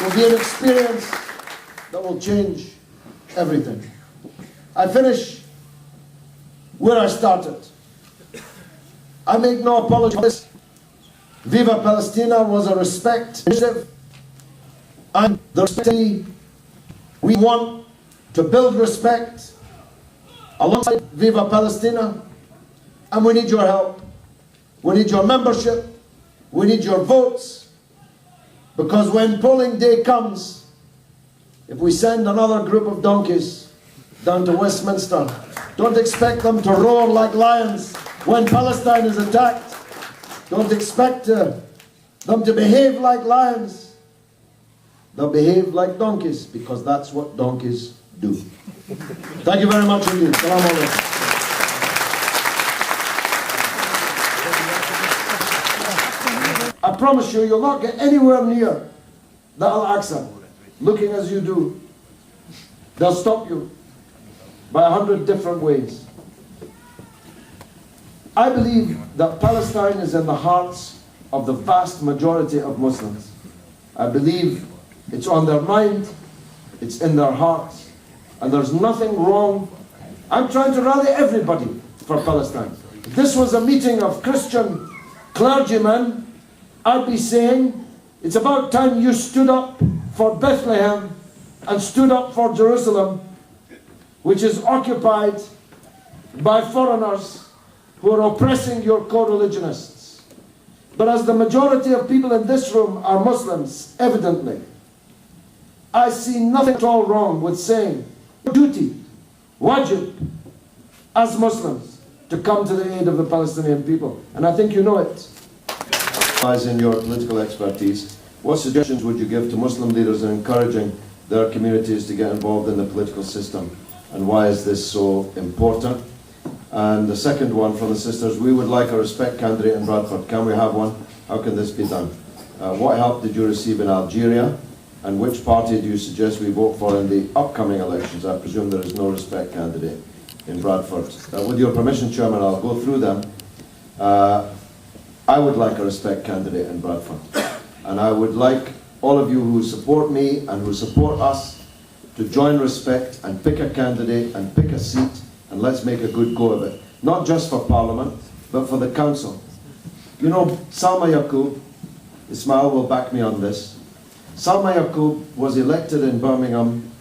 will be an experience that will change everything. I finish where I started. I make no apology for this. Viva Palestina was a respect initiative, and the respect we want to build respect alongside Viva Palestina, and we need your help. We need your membership. We need your votes, because when polling day comes, if we send another group of donkeys down to Westminster, don't expect them to roar like lions when Palestine is attacked. Don't expect them to behave like lions. They'll behave like donkeys, because that's what donkeys do. Thank you very much indeed. Salam alaikum. I promise you, you'll not get anywhere near the Al-Aqsa looking as you do. They'll stop you by 100 different ways. I believe that Palestine is in the hearts of the vast majority of Muslims. I believe it's on their mind, it's in their hearts, and there's nothing wrong. I'm trying to rally everybody for Palestine. If this was a meeting of Christian clergymen, I'd be saying, it's about time you stood up for Bethlehem and stood up for Jerusalem, which is occupied by foreigners who are oppressing your co-religionists. But as the majority of people in this room are Muslims, evidently, I see nothing at all wrong with saying, duty, wajib, as Muslims, to come to the aid of the Palestinian people. And I think you know it. In your political expertise, what suggestions would you give to Muslim leaders in encouraging their communities to get involved in the political system, and why is this so important? And the second one from the sisters, we would like a respect candidate in Bradford. Can we have one? How can this be done? What help did you receive in Algeria, and which party do you suggest we vote for in the upcoming elections? I presume there is no respect candidate in Bradford. With your permission, Chairman, I'll go through them. I would like a respect candidate in Bradford, and I would like all of you who support me and who support us to join respect and pick a candidate and pick a seat, and let's make a good go of it. Not just for Parliament, but for the Council. You know, Salma Yaqub, Ismail will back me on this, Salma Yaqub was elected in Birmingham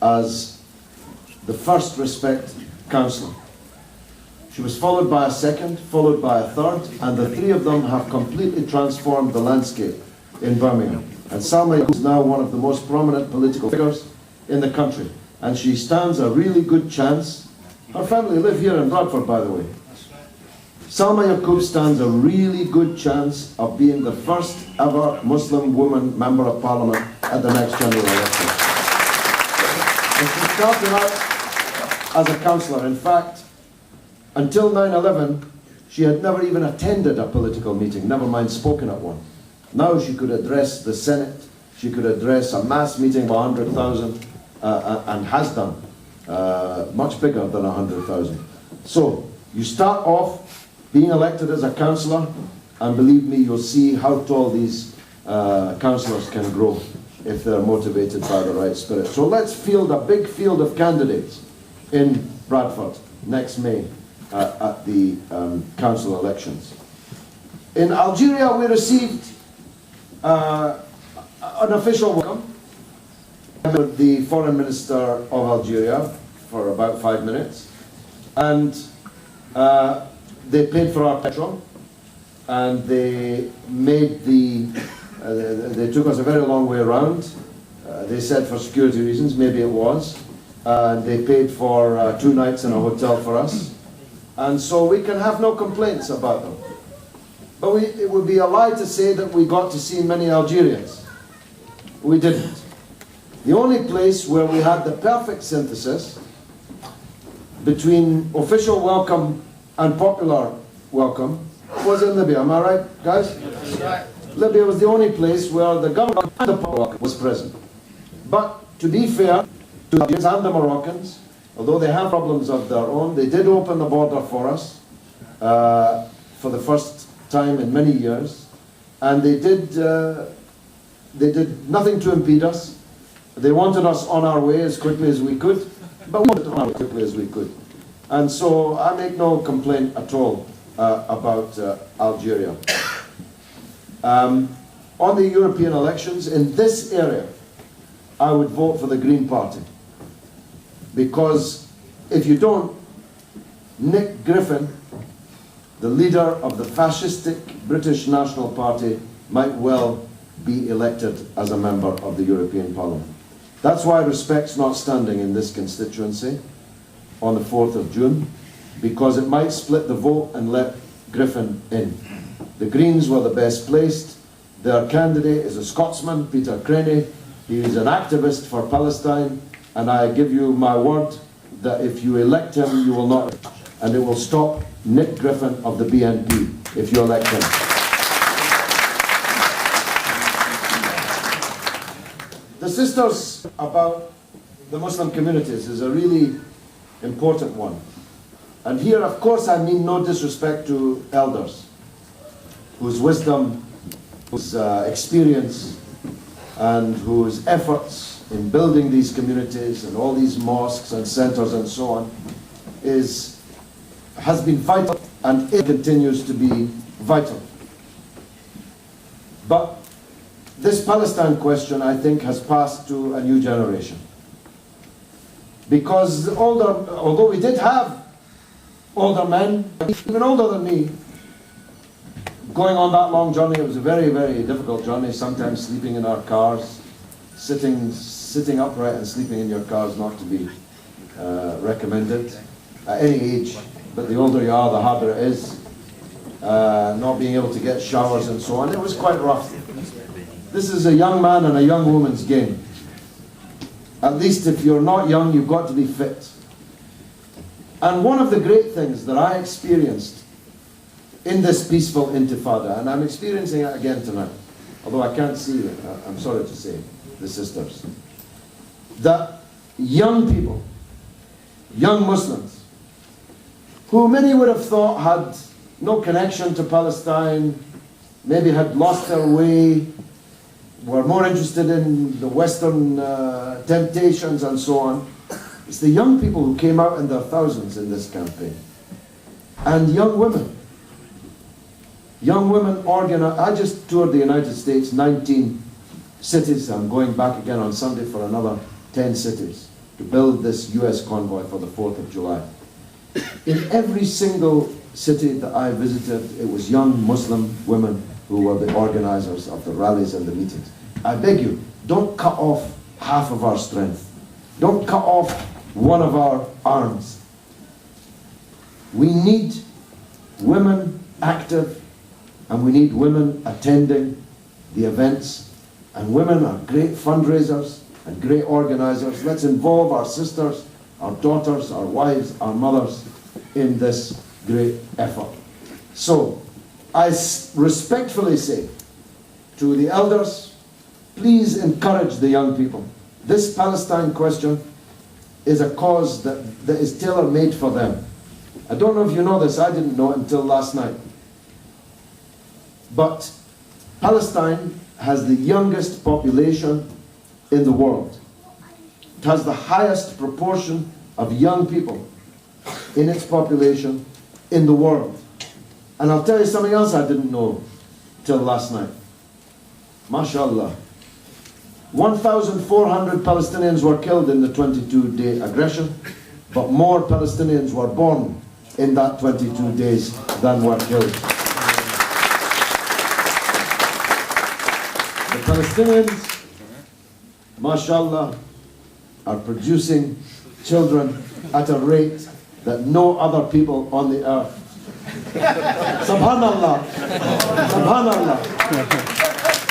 as the first respect councillor. She was followed by a second, followed by a third, and the three of them have completely transformed the landscape in Birmingham. And Salma is now one of the most prominent political figures in the country. And she stands a really good chance. Her family live here in Bradford, by the way. Salma Yaqub stands a really good chance of being the first ever Muslim woman Member of Parliament at the next general election. And she started out as a councillor. In fact, until 9/11, she had never even attended a political meeting, never mind spoken at one. Now she could address the Senate, she could address a mass meeting of 100,000, and has done, much bigger than 100,000. So, you start off being elected as a councillor, and believe me, you'll see how tall these councillors can grow if they're motivated by the right spirit. So let's field a big field of candidates in Bradford next May. At the council elections. In Algeria, we received an official welcome with the Foreign Minister of Algeria for about 5 minutes, and they paid for our petrol, and they made they took us a very long way around. They said for security reasons, maybe it was, and they paid for 2 nights in a hotel for us. And so we can have no complaints about them. But it would be a lie to say that we got to see many Algerians. We didn't. The only place where we had the perfect synthesis between official welcome and popular welcome was in Libya. Am I right, guys? Yes. Libya was the only place where the government and the public was present. But to be fair to the Algerians and the Moroccans, although they have problems of their own, they did open the border for us for the first time in many years, and they did They did nothing to impede us. They wanted us on our way as quickly as we could, but we wanted to on our way as quickly as we could. And so I make no complaint at all about Algeria. On the European elections, in this area, I would vote for the Green Party. Because if you don't, Nick Griffin, the leader of the fascistic British National Party, might well be elected as a member of the European Parliament. That's why Respect's not standing in this constituency on the 4th of June, because it might split the vote and let Griffin in. The Greens were the best placed. Their candidate is a Scotsman, Pt3. He is an activist for Palestine, and I give you my word that if you elect him, you will not, and it will stop Nick Griffin of the BNP if you elect him. The sisters about the Muslim communities is a really important one. And here, of course, I mean no disrespect to elders whose wisdom, whose experience, and whose efforts in building these communities and all these mosques and centers and so on has been vital, and it continues to be vital. But this Palestine question, I think, has passed to a new generation. Because although we did have older men, even older than me, going on that long journey, it was a very, very difficult journey, sometimes sleeping in our cars, sitting upright and sleeping in your car is not to be recommended at any age, but the older you are, the harder it is. Not being able to get showers and so on. It was quite rough. This is a young man and a young woman's game. At least if you're not young, you've got to be fit. And one of the great things that I experienced in this peaceful intifada, and I'm experiencing it again tonight, although I can't see it, I'm sorry to say, the sisters, that young people, young Muslims, who many would have thought had no connection to Palestine, maybe had lost their way, were more interested in the Western temptations and so on. It's the young people who came out in their thousands in this campaign. And young women. Young women organized. I just toured the United States, 19 cities. I'm going back again on Sunday for another 10 cities to build this US convoy for the 4th of July. In every single city that I visited, it was young Muslim women who were the organizers of the rallies and the meetings. I beg you, don't cut off half of our strength. Don't cut off one of our arms. We need women active, and we need women attending the events. And women are great fundraisers and great organizers. Let's involve our sisters, our daughters, our wives, our mothers in this great effort. So, I respectfully say to the elders, please encourage the young people. This Palestine question is a cause that is tailor-made for them. I don't know if you know this, I didn't know it until last night. But Palestine has the youngest population in the world. It has the highest proportion of young people in its population in the world. And I'll tell you something else I didn't know till last night. MashaAllah. 1,400 Palestinians were killed in the 22-day aggression, but more Palestinians were born in that 22 days than were killed. The Palestinians, MashaAllah, are producing children at a rate that no other people on the earth. Subhanallah. Subhanallah.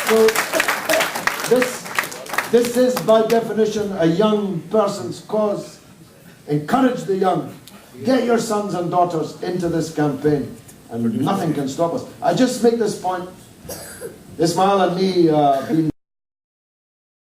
So this is by definition a young person's cause. Encourage the young. Get your sons and daughters into this campaign, and nothing can stop us. I just make this point. Ismail and me been